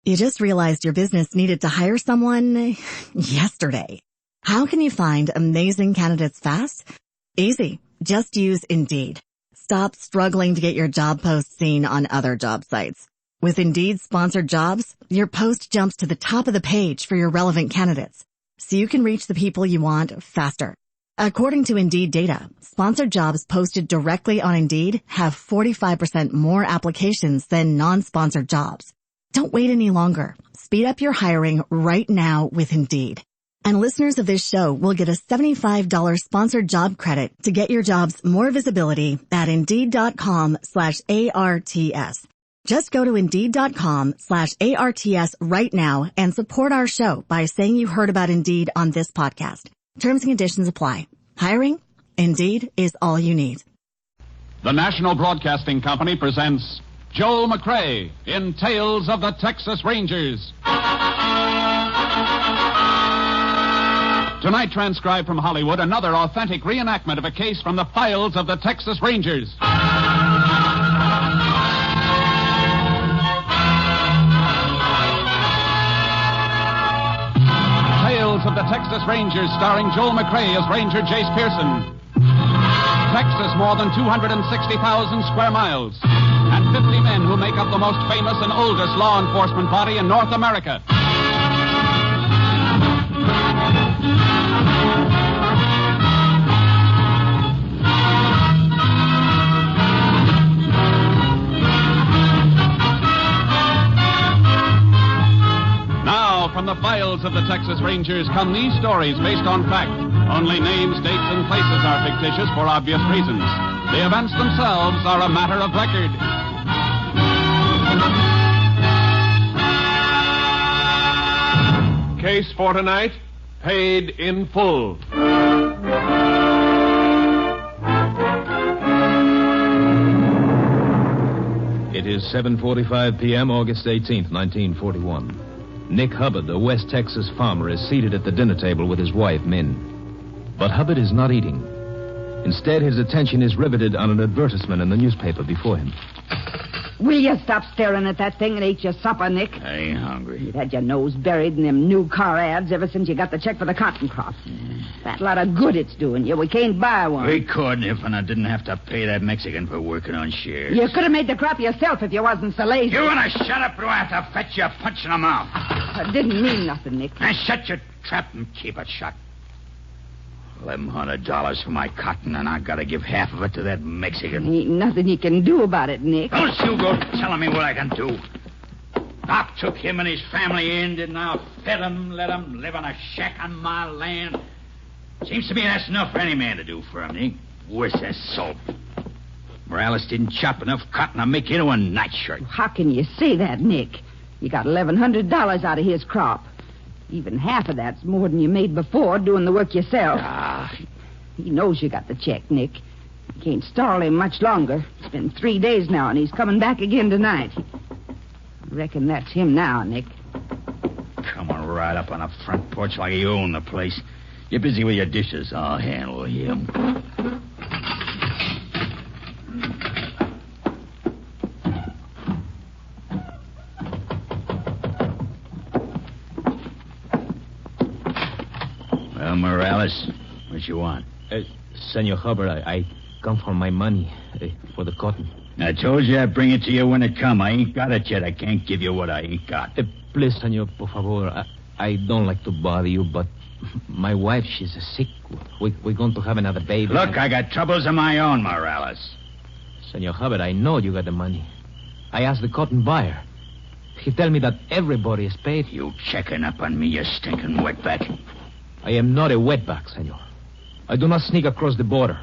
You just realized your business needed to hire someone yesterday. How can you find amazing candidates fast? Easy. Just use Indeed. Stop struggling to get your job post seen on other job sites. With Indeed sponsored jobs, your post jumps to the top of the page for your relevant candidates, so you can reach the people you want faster. According to Indeed data, sponsored jobs posted directly on Indeed have 45% more applications than non-sponsored jobs. Don't wait any longer. Speed up your hiring right now with Indeed. And listeners of this show will get a $75 sponsored job credit to get your jobs more visibility at Indeed.com/ARTS. Just go to Indeed.com/ARTS right now and support our show by saying you heard about Indeed on this podcast. Terms and conditions apply. Hiring? Indeed is all you need. The National Broadcasting Company presents Joel McCrea in Tales of the Texas Rangers. Tonight, transcribed from Hollywood, another authentic reenactment of a case from the files of the Texas Rangers. Tales of the Texas Rangers, starring Joel McCrea as Ranger Jace Pearson. Texas, more than 260,000 square miles, and 50 men who make up the most famous and oldest law enforcement body in North America. Now, from the files of the Texas Rangers come these stories based on fact. Only names, dates, and places are fictitious for obvious reasons. The events themselves are a matter of record. Case for tonight, paid in full. It is 7:45 p.m., August 18th, 1941. Nick Hubbard, a West Texas farmer, is seated at the dinner table with his wife, Min. But Hubbard is not eating. Instead, his attention is riveted on an advertisement in the newspaper before him. Will you stop staring at that thing and eat your supper, Nick? I ain't hungry. You've had your nose buried in them new car ads ever since you got the check for the cotton crop. That lot of good it's doing you. We can't buy one. We couldn't if I didn't have to pay that Mexican for working on shares. You could have made the crop yourself if you wasn't so lazy. You want to shut up or do I have to fetch you a punch in the mouth? I didn't mean nothing, Nick. Now shut your trap and keep it shut. $1,100 for my cotton, and I gotta give half of it to that Mexican. Ain't nothing you can do about it, Nick. Don't you go telling me what I can do. Doc took him and his family in, didn't I? Fed him, let him live in a shack on my land. Seems to me that's enough for any man to do for him, Nick. Worse than soap. Morales didn't chop enough cotton to make into a nightshirt. How can you say that, Nick? You got $1,100 out of his crop. Even half of that's more than you made before doing the work yourself. He knows you got the check, Nick. You can't stall him much longer. It's been 3 days now, and he's coming back again tonight. I reckon that's him now, Nick. Come on right up on the front porch like you own the place. You're busy with your dishes. I'll handle him. Well, Morales, what you want? Senor Hubbard, I come for my money for the cotton. I told you I'd bring it to you when it come. I ain't got it yet. I can't give you what I ain't got. Please, senor, por favor. I don't like to bother you, but my wife, she's sick. We're going to have another baby. Look, I got troubles of my own, Morales. Senor Hubbard, I know you got the money. I asked the cotton buyer. He tell me that everybody is paid. You checking up on me, you stinking wetback? I am not a wetback, senor. I do not sneak across the border.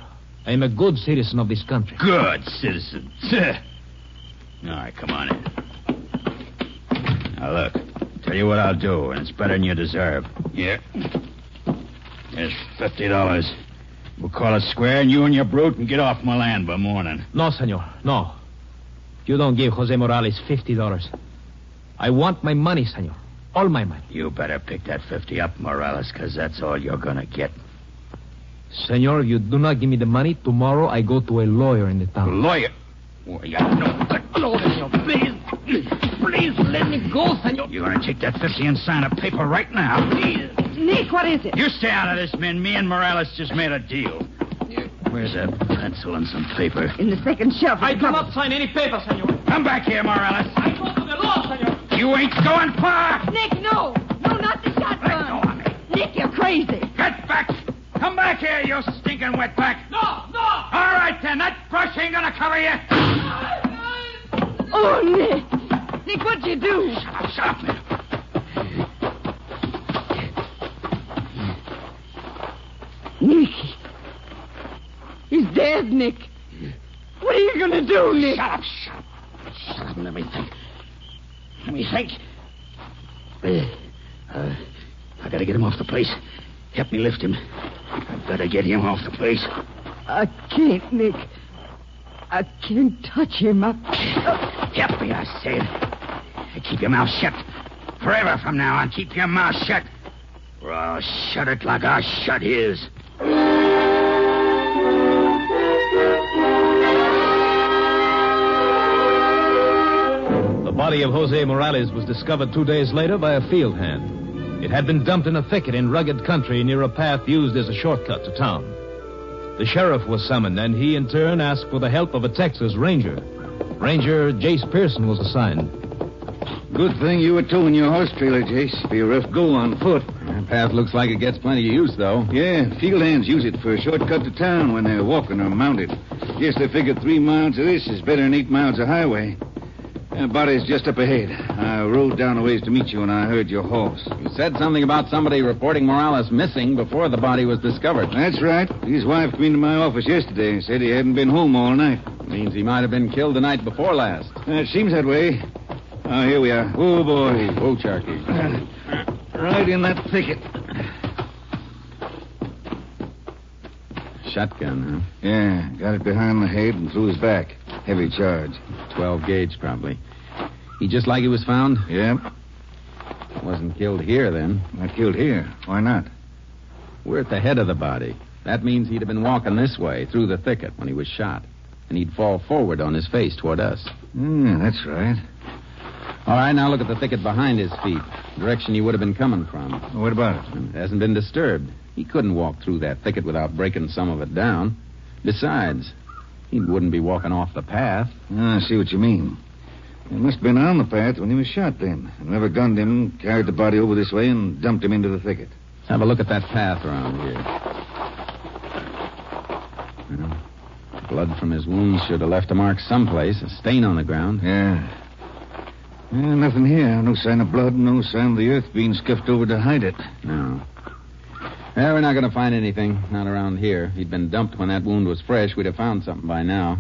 I am a good citizen of this country. Good citizen. All right, come on in. Now, look. Tell you what I'll do, and it's better than you deserve. Here. Here's $50. We'll call it square, and you and your brute can get off my land by morning. No, senor. No. You don't give Jose Morales $50. I want my money, senor. All my money. You better pick that 50 up, Morales, because that's all you're going to get. Senor, you do not give me the money, tomorrow I go to a lawyer in the town. A lawyer? Well, you know... No, senor, please. Please. Please let me go, senor. You're going to take that 50 and sign a paper right now. Please. Nick, what is it? You stay out of this, men. Me and Morales just made a deal. Where's that pencil and some paper? In the second shelf. I do not sign any paper, senor. Come back here, Morales. I go to the law, senor. You ain't going far. Nick, no. No, not the shotgun. Let go of me. Nick, you're crazy. Get back. Come back here, you stinking wetback. No. All right, then. That brush ain't going to cover you. Oh, Nick. Nick, what'd you do? Shut up, man. Nick. He's dead, Nick. What are you going to do, Nick? Shut up. Shut up and let me think. I got to get him off the place. Help me lift him. I better get him off the place. I can't, Nick. I can't touch him. Help me, I said. Keep your mouth shut. Forever from now on, keep your mouth shut. Or I'll shut it like I shut his. The body of Jose Morales was discovered 2 days later by a field hand. It had been dumped in a thicket in rugged country near a path used as a shortcut to town. The sheriff was summoned, and he in turn asked for the help of a Texas ranger. Ranger Jace Pearson was assigned. Good thing you were towing your horse trailer, Jace. Be a rough go on foot. That path looks like it gets plenty of use, though. Yeah, field hands use it for a shortcut to town when they're walking or mounted. Guess they figure 3 miles of this is better than 8 miles of highway. Body's just up ahead. I rode down a ways to meet you when I heard your horse. You said something about somebody reporting Morales missing before the body was discovered. That's right. His wife came into my office yesterday and said he hadn't been home all night. Means he might have been killed the night before last. It seems that way. Oh, here we are. Oh, boy. Whoa, Charky. Right in that thicket. Shotgun, huh? Yeah, got it behind the head and through his back. Heavy charge. 12 gauge, probably. He just like he was found? Yeah. Wasn't killed here, then. Not killed here. Why not? We're at the head of the body. That means he'd have been walking this way, through the thicket, when he was shot. And he'd fall forward on his face toward us. Yeah, that's right. All right, now look at the thicket behind his feet. Direction he would have been coming from. What about it? It hasn't been disturbed. He couldn't walk through that thicket without breaking some of it down. Besides, he wouldn't be walking off the path. I see what you mean. He must have been on the path when he was shot then. Whoever gunned him carried the body over this way and dumped him into the thicket. Let's have a look at that path around here. Well, blood from his wounds should have left a mark someplace, a stain on the ground. Yeah, nothing here. No sign of blood, no sign of the earth being scuffed over to hide it. No. Well, we're not going to find anything. Not around here. He'd been dumped when that wound was fresh. We'd have found something by now.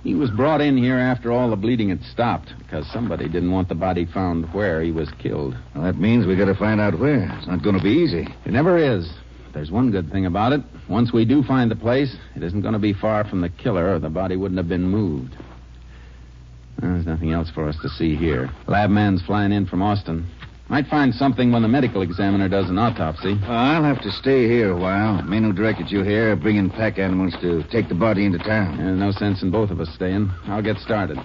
He was brought in here after all the bleeding had stopped because somebody didn't want the body found where he was killed. Well, that means we got to find out where. It's not going to be easy. It never is. There's one good thing about it. Once we do find the place, it isn't going to be far from the killer or the body wouldn't have been moved. Well, there's nothing else for us to see here. Lab man's flying in from Austin. Might find something when the medical examiner does an autopsy. I'll have to stay here a while. Men who directed you here are bringing pack animals to take the body into town. There's no sense in both of us staying. I'll get started.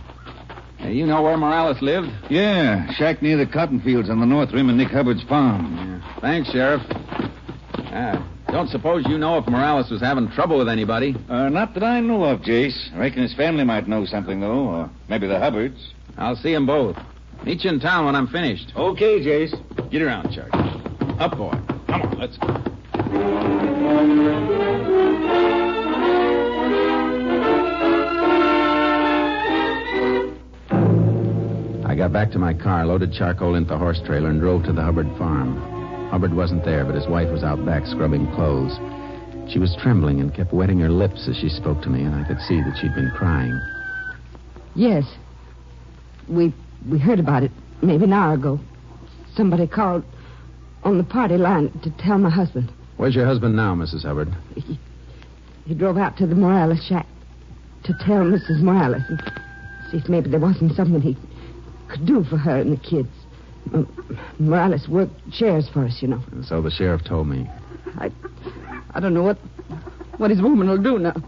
Hey, you know where Morales lived? Yeah, shack near the cotton fields on the north rim of Nick Hubbard's farm. Yeah. Thanks, Sheriff. Don't suppose you know if Morales was having trouble with anybody? Not that I know of, Jace. I reckon his family might know something, though. Or maybe the Hubbards. I'll see them both. Meet you in town when I'm finished. Okay, Jace. Get around, Charlie. Up, boy. Come on, let's go. I got back to my car, loaded charcoal into the horse trailer, and drove to the Hubbard farm. Hubbard wasn't there, but his wife was out back scrubbing clothes. She was trembling and kept wetting her lips as she spoke to me, and I could see that she'd been crying. Yes. We heard about it maybe an hour ago. Somebody called on the party line to tell my husband. Where's your husband now, Mrs. Hubbard? He drove out to the Morales shack to tell Mrs. Morales and see if maybe there wasn't something he could do for her and the kids. Morales worked shares for us, you know. And so the sheriff told me. I don't know what his woman will do now.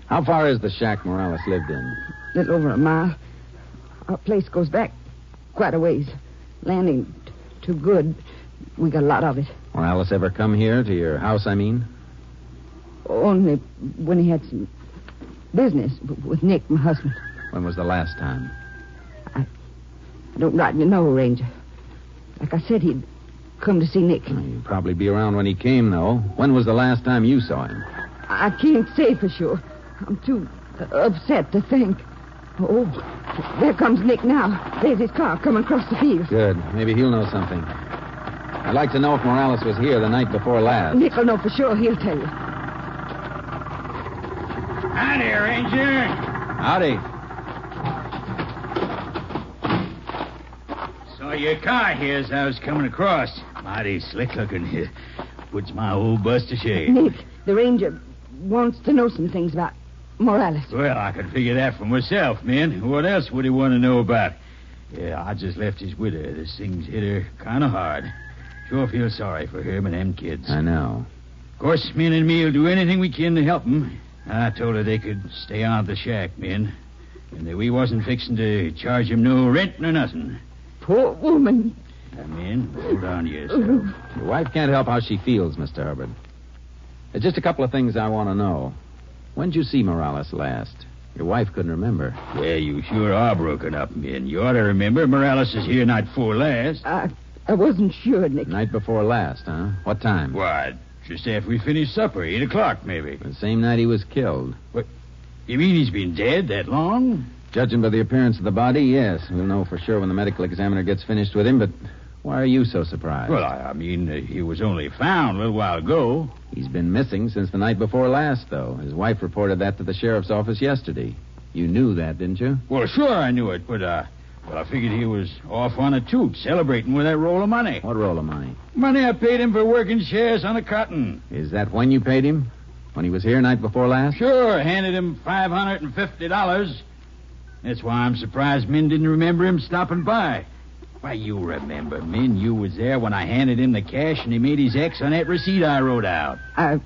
How far is the shack Morales lived in? A little over a mile. Our place goes back quite a ways. Land ain't too good. We got a lot of it. Morales ever come here to your house, I mean? Only when he had some business with Nick, my husband. When was the last time? I don't rightly know, Ranger. Like I said, he'd come to see Nick. Well, he'd probably be around when he came, though. When was the last time you saw him? I can't say for sure. I'm too upset to think. Oh, there comes Nick now. There's his car coming across the field. Good. Maybe he'll know something. I'd like to know if Morales was here the night before last. Nick will know for sure. He'll tell you. Howdy, Ranger. Howdy. Saw your car here as I was coming across. Mighty slick looking here. Puts my old bust to shame. Nick, the ranger wants to know some things about Morales. Well, I could figure that for myself, man. What else would he want to know about? Yeah, I just left his widow. This thing's hit her kind of hard. Sure feel sorry for him and them kids. I know. Of course, Min and me will do anything we can to help them. I told her they could stay on at the shack, Min. And that we wasn't fixing to charge him no rent nor nothing. Poor woman. Min, hold on to yourself. Your wife can't help how she feels, Mr. Hubbard. There's just a couple of things I want to know. When'd you see Morales last? Your wife couldn't remember. Yeah, you sure are broken up, Min. You ought to remember Morales is here night before last. I wasn't sure, Nick. Night before last, huh? What time? Why, just after we finished supper, 8 o'clock, maybe. The same night he was killed. What? You mean he's been dead that long? Judging by the appearance of the body, yes. We'll know for sure when the medical examiner gets finished with him, but why are you so surprised? Well, I mean, he was only found a little while ago. He's been missing since the night before last, though. His wife reported that to the sheriff's office yesterday. You knew that, didn't you? Well, sure I knew it, but, I figured he was off on a toot, celebrating with that roll of money. What roll of money? Money I paid him for working shares on the cotton. Is that when you paid him? When he was here night before last? Sure, handed him $550. That's why I'm surprised Min didn't remember him stopping by. Why, you remember, Min. You was there when I handed him the cash and he made his X on that receipt I wrote out. I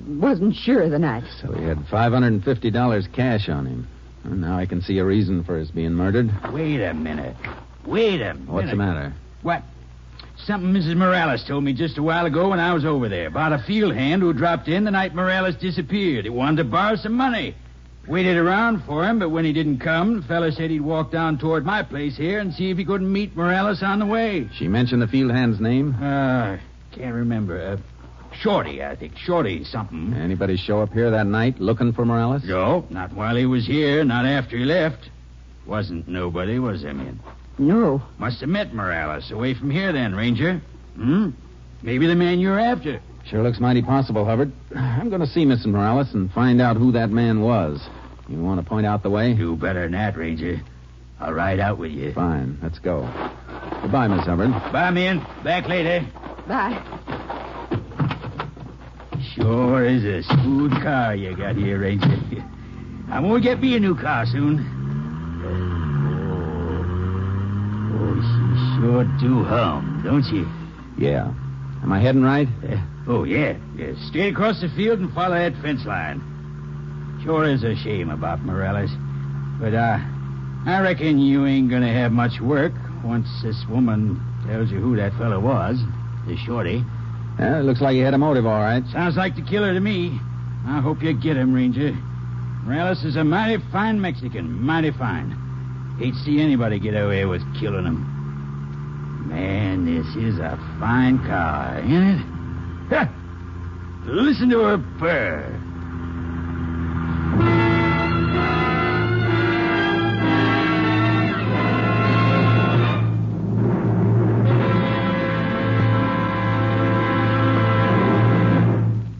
wasn't sure the night. So he had $550 cash on him. And now I can see a reason for his being murdered. Wait a minute. What's the matter? What? Something Mrs. Morales told me just a while ago when I was over there about a field hand who dropped in the night Morales disappeared. He wanted to borrow some money. Waited around for him, but when he didn't come, the fella said he'd walk down toward my place here and see if he couldn't meet Morales on the way. She mentioned the field hand's name? Can't remember. Shorty, I think. Shorty something. Anybody show up here that night looking for Morales? No, not while he was here, not after he left. Wasn't nobody, was there, Min? No. Must have met Morales away from here then, Ranger. Maybe the man you're after. Sure looks mighty possible, Hubbard. I'm going to see Mrs. Morales and find out who that man was. You want to point out the way? Do better than that, Ranger. I'll ride out with you. Fine. Let's go. Goodbye, Miss Hubbard. Bye, Min. Back later. Bye. Sure is a smooth car you got here, Ranger. I'm going to get me a new car soon. Oh, she sure do hum, don't she? Yeah. Am I heading right? Yeah. Straight across the field and follow that fence line. Sure is a shame about Morales. But, I reckon you ain't going to have much work once this woman tells you who that fella was, the Shorty. Yeah, it looks like you had a motive, all right. Sounds like the killer to me. I hope you get him, Ranger. Morales is a mighty fine Mexican, mighty fine. Hate to see anybody get away with killing him. Man, this is a fine car, ain't it? Ha! Listen to her purr.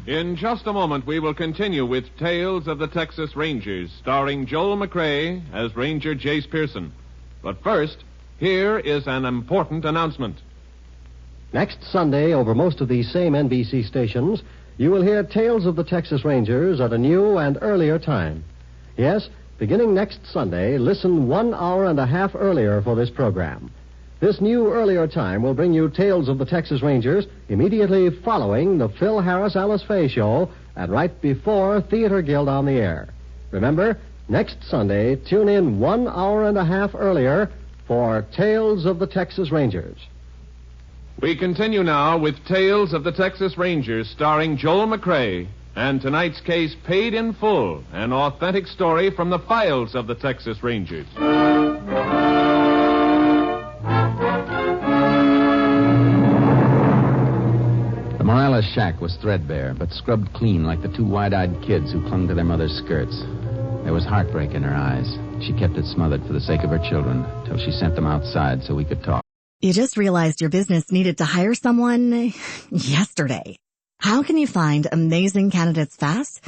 In just a moment, we will continue with Tales of the Texas Rangers, starring Joel McCrae as Ranger Jace Pearson. But first, here is an important announcement. Next Sunday, over most of these same NBC stations, you will hear Tales of the Texas Rangers at a new and earlier time. Yes, beginning next Sunday, listen 1 hour and a half earlier for this program. This new earlier time will bring you Tales of the Texas Rangers immediately following the Phil Harris Alice Faye show and right before Theater Guild on the Air. Remember, next Sunday, tune in 1 hour and a half earlier for Tales of the Texas Rangers. We continue now with Tales of the Texas Rangers, starring Joel McCrea, and tonight's case, Paid in Full, an authentic story from the files of the Texas Rangers. The Morales shack was threadbare, but scrubbed clean like the two wide-eyed kids who clung to their mother's skirts. There was heartbreak in her eyes. She kept it smothered for the sake of her children, till she sent them outside so we could talk. You just realized your business needed to hire someone yesterday. How can you find amazing candidates fast?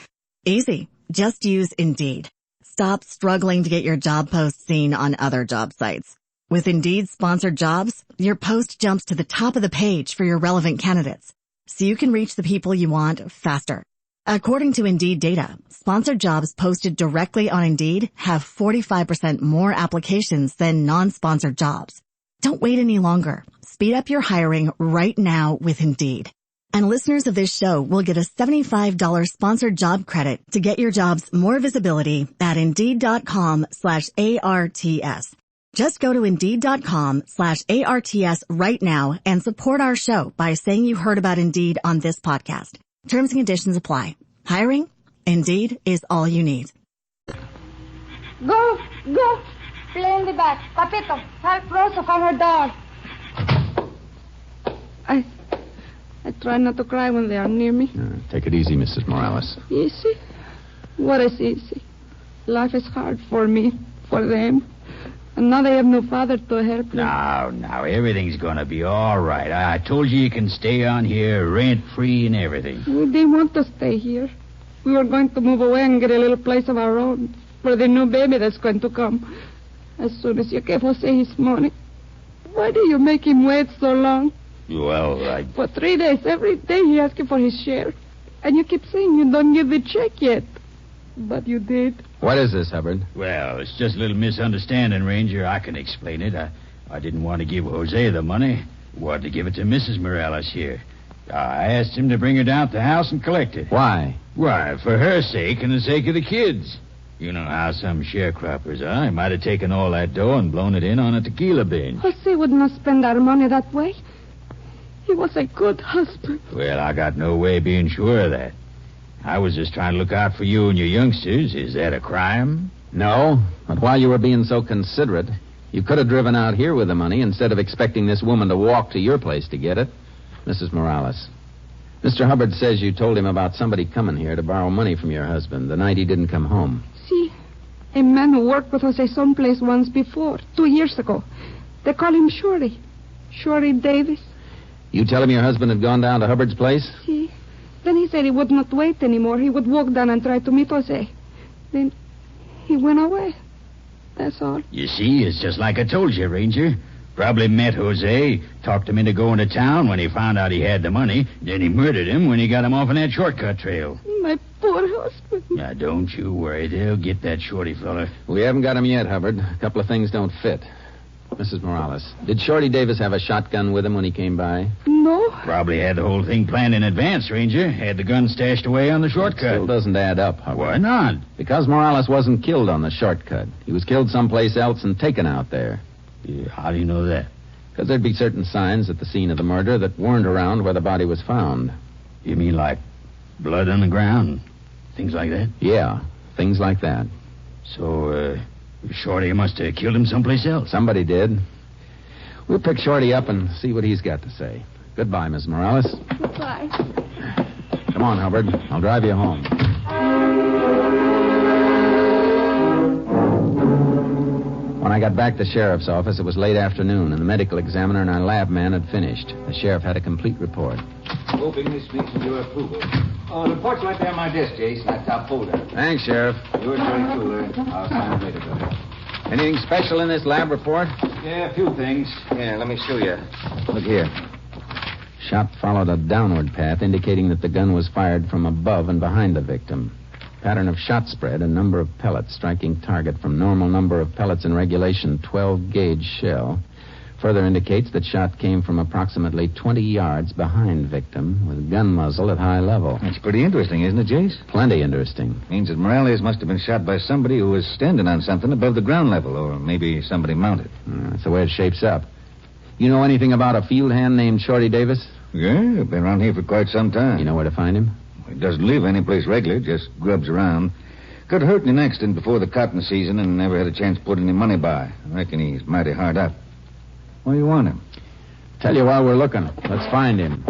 Easy. Just use Indeed. Stop struggling to get your job post seen on other job sites. With Indeed sponsored jobs, your post jumps to the top of the page for your relevant candidates, so you can reach the people you want faster. According to Indeed data, sponsored jobs posted directly on Indeed have 45% more applications than non-sponsored jobs. Don't wait any longer. Speed up your hiring right now with Indeed. And listeners of this show will get a $75 sponsored job credit to get your jobs more visibility at Indeed.com/ARTS. Just go to Indeed.com/ARTS right now and support our show by saying you heard about Indeed on this podcast. Terms and conditions apply. Hiring? Indeed is all you need. Go. Play in the back. Papito, help Rosa find her dog. I try not to cry when they are near me. Take it easy, Mrs. Morales. Easy? What is easy? Life is hard for me, for them. And now they have no father to help them. Now, everything's going to be all right. I told you can stay on here rent-free and everything. We didn't want to stay here. We were going to move away and get a little place of our own for the new baby that's going to come. As soon as you gave Jose his money. Why do you make him wait so long? Well, For 3 days, every day he asked you for his share. And you keep saying you don't give the check yet. But you did. What is this, Hubbard? Well, it's just a little misunderstanding, Ranger. I can explain it. I didn't want to give Jose the money. I wanted to give it to Mrs. Morales here. I asked him to bring her down to the house and collect it. Why? Why, for her sake and the sake of the kids. You know how some sharecroppers are. He might have taken all that dough and blown it in on a tequila binge. Jose would not spend our money that way. He was a good husband. Well, I got no way of being sure of that. I was just trying to look out for you and your youngsters. Is that a crime? No, but while you were being so considerate, you could have driven out here with the money instead of expecting this woman to walk to your place to get it. Mrs. Morales, Mr. Hubbard says you told him about somebody coming here to borrow money from your husband the night he didn't come home. See, a man who worked with Jose someplace once before, 2 years ago. They call him Shorty. Shorty Davis. You tell him your husband had gone down to Hubbard's place? See. Then he said he would not wait anymore. He would walk down and try to meet Jose. Then he went away. That's all. You see, it's just like I told you, Ranger. Probably met Jose, talked him into going to town when he found out he had the money. Then he murdered him when he got him off on that shortcut trail. My poor husband. Now, don't you worry. They'll get that Shorty fella. We haven't got him yet, Hubbard. A couple of things don't fit. Mrs. Morales, did Shorty Davis have a shotgun with him when he came by? No. Probably had the whole thing planned in advance, Ranger. Had the gun stashed away on the shortcut. It still doesn't add up, Hubbard. Why not? Because Morales wasn't killed on the shortcut. He was killed someplace else and taken out there. Yeah, how do you know that? Because there'd be certain signs at the scene of the murder that weren't around where the body was found. You mean like blood on the ground? Things like that? Yeah, things like that. So, Shorty must have killed him someplace else. Somebody did. We'll pick Shorty up and see what he's got to say. Goodbye, Miss Morales. Goodbye. Come on, Hubbard. I'll drive you home. When I got back to the sheriff's office, it was late afternoon, and the medical examiner and our lab man had finished. The sheriff had a complete report. Hoping this speaks with your approval. Oh, the report's right there on my desk, Jace. That top folder. Thanks, Sheriff. Yours very truly. I'll sign it later, brother. Anything special in this lab report? Yeah, a few things. Yeah, let me show you. Look here. Shot followed a downward path, indicating that the gun was fired from above and behind the victim. Pattern of shot spread, a number of pellets striking target from normal number of pellets in regulation 12-gauge shell. Further indicates that shot came from approximately 20 yards behind victim with gun muzzle at high level. That's pretty interesting, isn't it, Jace? Plenty interesting. Means that Morales must have been shot by somebody who was standing on something above the ground level, or maybe somebody mounted. That's the way it shapes up. You know anything about a field hand named Shorty Davis? Yeah, been around here for quite some time. You know where to find him? He doesn't live any place regular, just grubs around. Got hurt in an accident before the cotton season and never had a chance to put any money by. I reckon he's mighty hard up. Why do you want him? Tell you while we're looking. Let's find him.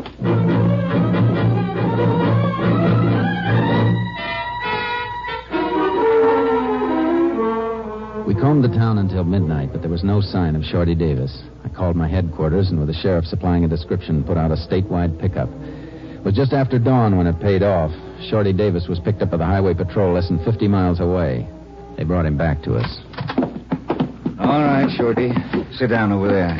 We combed the town until midnight, but there was no sign of Shorty Davis. I called my headquarters, and with the sheriff supplying a description, put out a statewide pickup. It was just after dawn when it paid off. Shorty Davis was picked up by the highway patrol less than 50 miles away. They brought him back to us. All right, Shorty. Sit down over there.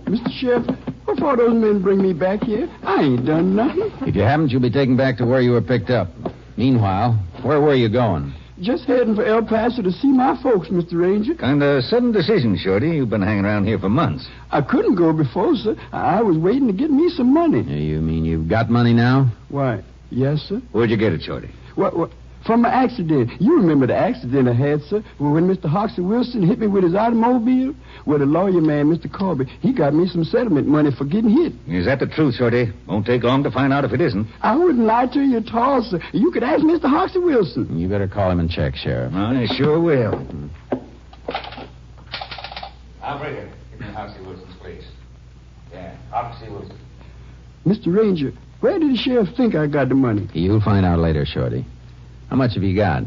Mr. Sheriff, what for those men bring me back here? I ain't done nothing. If you haven't, you'll be taken back to where you were picked up. Meanwhile, where were you going? Just heading for El Paso to see my folks, Mr. Ranger. Kind of sudden decision, Shorty. You've been hanging around here for months. I couldn't go before, sir. I was waiting to get me some money. You mean you've got money now? Why, yes, sir. Where'd you get it, Shorty? What? From an accident. You remember the accident I had, sir, when Mr. Hoxie Wilson hit me with his automobile? Well, the lawyer man, Mr. Corby, he got me some settlement money for getting hit. Is that the truth, Shorty? Won't take long to find out if it isn't. I wouldn't lie to you at all, sir. You could ask Mr. Hoxie Wilson. You better call him and check, Sheriff. I sure will. Operator, give me Hoxie Wilson's place. Yeah, Hoxie Wilson. Mr. Ranger, where did the sheriff think I got the money? You'll find out later, Shorty. How much have you got?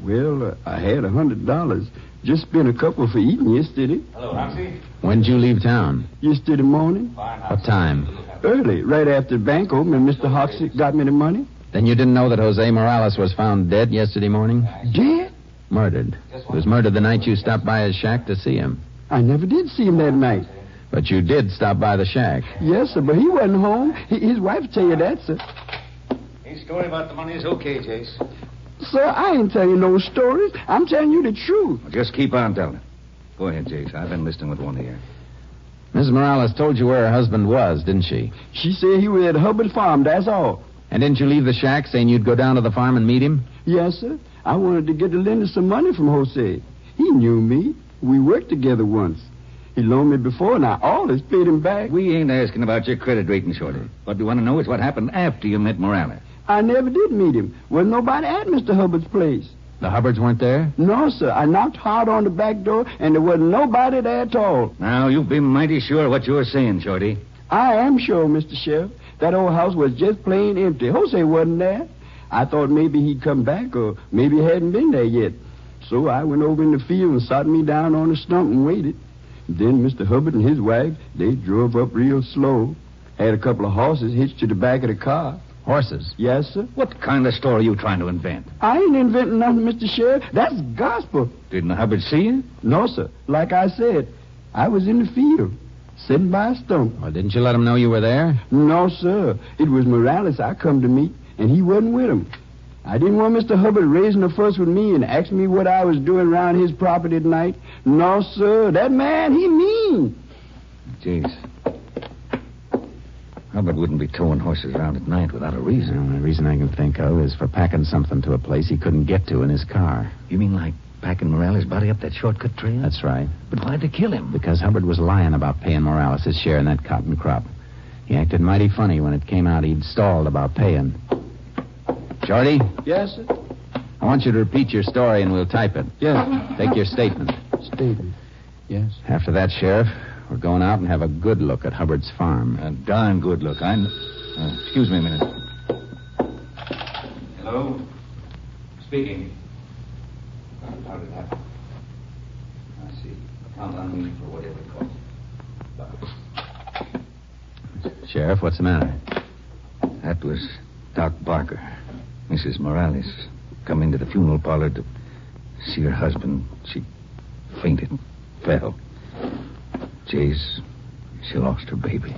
Well, I had $100. Just spent a couple for eating yesterday. Hello, Hoxie. When'd you leave town? Yesterday morning. Fine, Hoxie. What time? Early, right after the bank opened, and Mr. Hoxie got me the money. Then you didn't know that Jose Morales was found dead yesterday morning? Dead? Murdered. He was murdered the night you stopped by his shack to see him. I never did see him that night. But you did stop by the shack. Yes, sir, but he wasn't home. His wife tell you that, sir. His story about the money is okay, Jace. Sir, I ain't telling you no stories. I'm telling you the truth. Well, just keep on telling it. Go ahead, Jace. I've been listening with one ear. Mrs. Morales told you where her husband was, didn't she? She said he was at Hubbard Farm, that's all. And didn't you leave the shack saying you'd go down to the farm and meet him? Yes, sir. I wanted to get to lend some money from Jose. He knew me. We worked together once. He loaned me before, and I always paid him back. We ain't asking about your credit rating, Shorty. What we want to know is what happened after you met Morales. I never did meet him. Wasn't nobody at Mr. Hubbard's place. The Hubbards weren't there? No, sir. I knocked hard on the back door, and there wasn't nobody there at all. Now, you've been mighty sure what you're saying, Shorty. I am sure, Mr. Sheriff. That old house was just plain empty. Jose wasn't there. I thought maybe he'd come back, or maybe he hadn't been there yet. So I went over in the field and sat me down on a stump and waited. Then Mr. Hubbard and his wife, they drove up real slow. Had a couple of horses hitched to the back of the car. Horses? Yes, sir. What kind of story are you trying to invent? I ain't inventing nothing, Mr. Sheriff. That's gospel. Didn't Hubbard see you? No, sir. Like I said, I was in the field, sitting by a stump. Well, didn't you let him know you were there? No, sir. It was Morales I come to meet, and he wasn't with him. I didn't want Mr. Hubbard raising a fuss with me and asking me what I was doing around his property at night. No, sir. That man, he mean. Jeez. Hubbard wouldn't be towing horses around at night without a reason. The only reason I can think of is for packing something to a place he couldn't get to in his car. You mean like packing Morales' body up that shortcut trail? That's right. But why'd they kill him? Because Hubbard was lying about paying Morales his share in that cotton crop. He acted mighty funny when it came out he'd stalled about paying. Shorty? Yes, sir? I want you to repeat your story and we'll type it. Yes. Take your statement. Statement. Yes. After that, Sheriff, we're going out and have a good look at Hubbard's farm. A darn good look. Excuse me a minute. Hello? Speaking. How did it happen? I see. Count on me for whatever it costs. Sheriff, what's the matter? That was Doc Barker. Mrs. Morales come into the funeral parlor to see her husband. She fainted, fell. Jace, she lost her baby.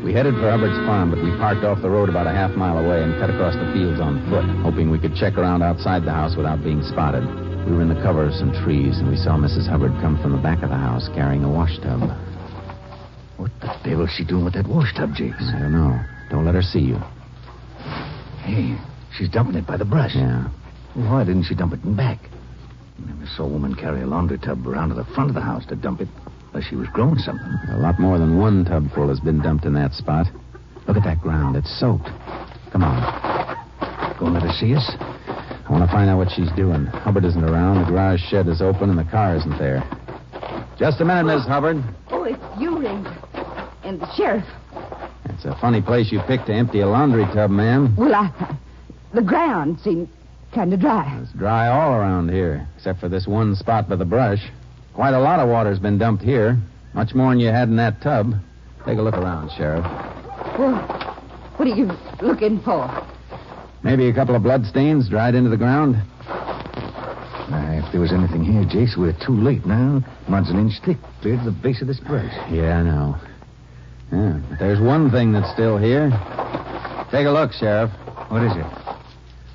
We headed for Hubbard's farm, but we parked off the road about a half mile away and cut across the fields on foot, hoping we could check around outside the house without being spotted. We were in the cover of some trees, and we saw Mrs. Hubbard come from the back of the house carrying a wash tub. What the devil's she doing with that wash tub, Jakes? I don't know. Don't let her see you. Hey, she's dumping it by the brush. Yeah. Well, why didn't she dump it in back? Never saw a woman carry a laundry tub around to the front of the house to dump it unless she was growing something. A lot more than one tub full has been dumped in that spot. Look at that ground. It's soaked. Come on. Gonna let her see us? I want to find out what she's doing. Hubbard isn't around. The garage shed is open, and the car isn't there. Just a minute, Miss Hubbard. Oh, it's you, Ranger. And the sheriff. It's a funny place you picked to empty a laundry tub, ma'am. Well, the ground seemed kind of dry. It's dry all around here, except for this one spot by the brush. Quite a lot of water's been dumped here. Much more than you had in that tub. Take a look around, Sheriff. Well, what are you looking for? Maybe a couple of bloodstains dried into the ground. If there was anything here, Jace, we're too late now. Mud's an inch thick, clear to the base of this brush. Yeah, I know. Yeah, but there's one thing that's still here. Take a look, Sheriff. What is it?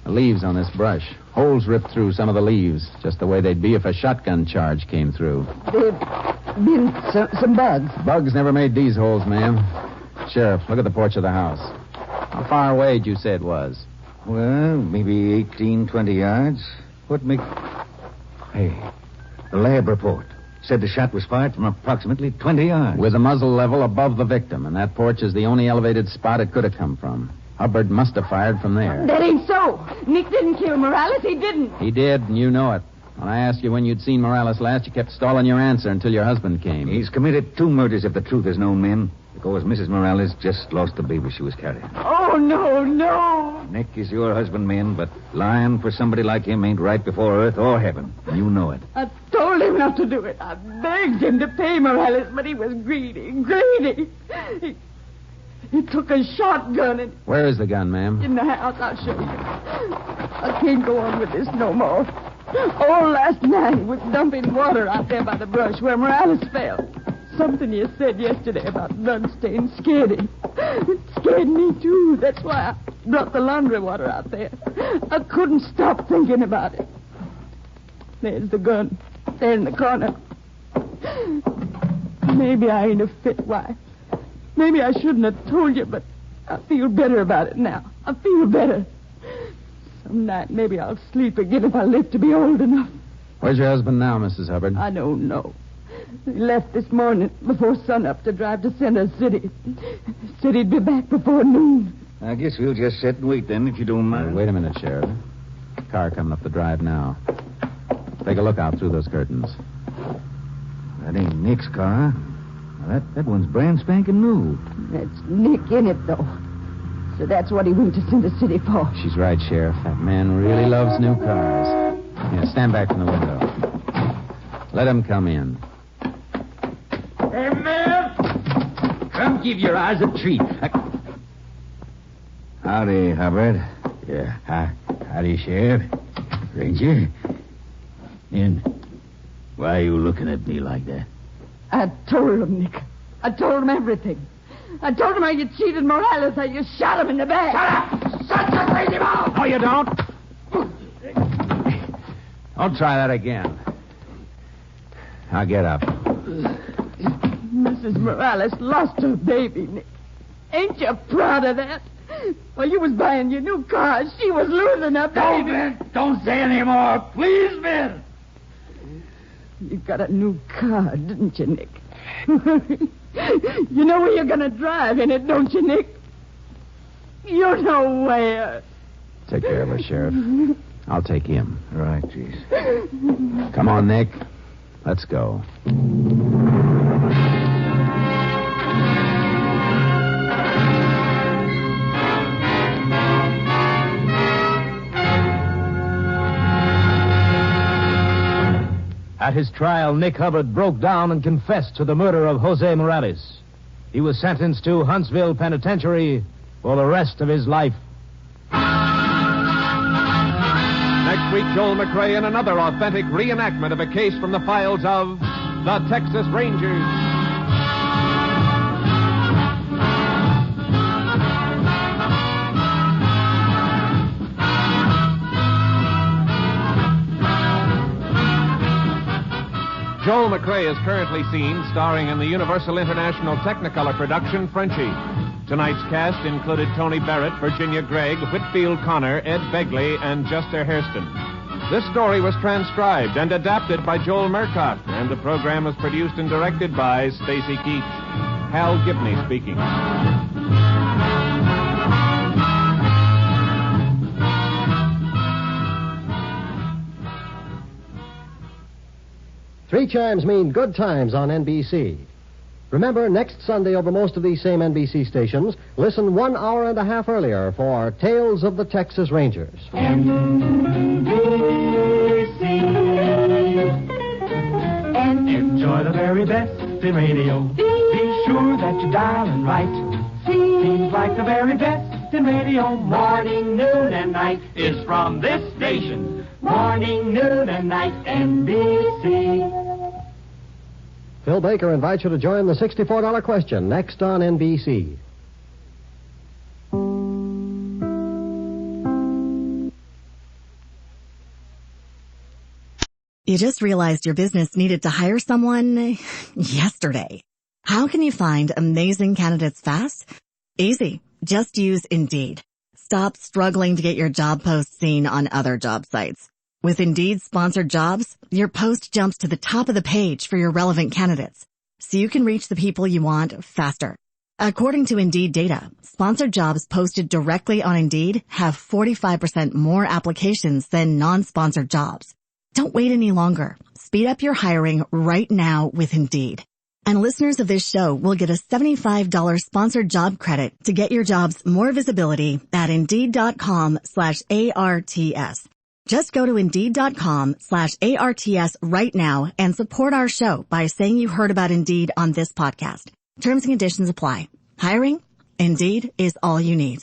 The leaves on this brush. Holes ripped through some of the leaves, just the way they'd be if a shotgun charge came through. There've been some bugs. Bugs never made these holes, ma'am. Sheriff, look at the porch of the house. How far away did you say it was? Well, maybe 18, 20 yards. What make... Hey, the lab report said the shot was fired from approximately 20 yards. With the muzzle level above the victim, and that porch is the only elevated spot it could have come from. Hubbard must have fired from there. That ain't so. Nick didn't kill Morales. He didn't. He did, and you know it. When I asked you when you'd seen Morales last, you kept stalling your answer until your husband came. He's committed 2 murders if the truth is known, men. Because Mrs. Morales just lost the baby she was carrying. Oh, no. Nick is your husband, men, but lying for somebody like him ain't right before earth or heaven. And you know it. I told him not to do it. I begged him to pay Morales, but he was greedy. He took a shotgun and... Where is the gun, ma'am? In the house. I'll show you. I can't go on with this no more. All last night he was dumping water out there by the brush where Morales fell. Something you said yesterday about bloodstain scared him. It scared me, too. That's why I brought the laundry water out there. I couldn't stop thinking about it. There's the gun. There in the corner. Maybe I ain't a fit wife. Maybe I shouldn't have told you, but I feel better about it now. I feel better. Some night maybe I'll sleep again if I live to be old enough. Where's your husband now, Mrs. Hubbard? I don't know. He left this morning before sunup to drive to Center City. Said he'd be back before noon. I guess we'll just sit and wait then, if you don't mind. Wait a minute, Sheriff. Car coming up the drive now. Take a look out through those curtains. That ain't Nick's car. Now, that one's brand spanking new. That's Nick in it, though. So that's what he went to Center City for. She's right, Sheriff. That man really loves new cars. Yeah, stand back from the window. Let him come in. Hey, man! Come give your eyes a treat. Howdy, Hubbard. Yeah, howdy, Sheriff. Ranger. And why are you looking at me like that? I told him, Nick. I told him everything. I told him how you cheated Morales, how you shot him in the back. Shut up! Shut your crazy mouth! No, you don't. Don't try that again. Now get up. Mrs. Morales lost her baby, Nick. Ain't you proud of that? While you was buying your new car, she was losing her No, baby. Ben, don't say any more. Please, Ben. You got a new car, didn't you, Nick? You know where you're going to drive in it, don't you, Nick? You know where. Take care of her, Sheriff. I'll take him. Right, jeez. Come on, Nick. Let's go. At his trial, Nick Hubbard broke down and confessed to the murder of Jose Morales. He was sentenced to Huntsville Penitentiary for the rest of his life. Next week, Joel McRae in another authentic reenactment of a case from the files of the Texas Rangers. Joel McRae is currently seen starring in the Universal International Technicolor production Frenchie. Tonight's cast included Tony Barrett, Virginia Gregg, Whitfield Connor, Ed Begley, and Juster Hairston. This story was transcribed and adapted by Joel Murcott, and the program was produced and directed by Stacy Keach. Hal Gibney speaking. Three chimes mean good times on NBC. Remember, next Sunday over most of these same NBC stations, listen 1 hour and a half earlier for Tales of the Texas Rangers. And enjoy the very best in radio. Be sure that you're dialing right. Seems like the very best in radio. Morning, noon, and night is from this station. Morning, noon, and night, NBC. Phil Baker invites you to join the $64 question next on NBC. You just realized your business needed to hire someone yesterday. How can you find amazing candidates fast? Easy. Just use Indeed. Stop struggling to get your job post seen on other job sites. With Indeed sponsored jobs, your post jumps to the top of the page for your relevant candidates, so you can reach the people you want faster. According to Indeed data, sponsored jobs posted directly on Indeed have 45% more applications than non-sponsored jobs. Don't wait any longer. Speed up your hiring right now with Indeed. And listeners of this show will get a $75 sponsored job credit to get your jobs more visibility at Indeed.com/ARTS. Just go to Indeed.com/ARTS right now and support our show by saying you heard about Indeed on this podcast. Terms and conditions apply. Hiring? Indeed is all you need.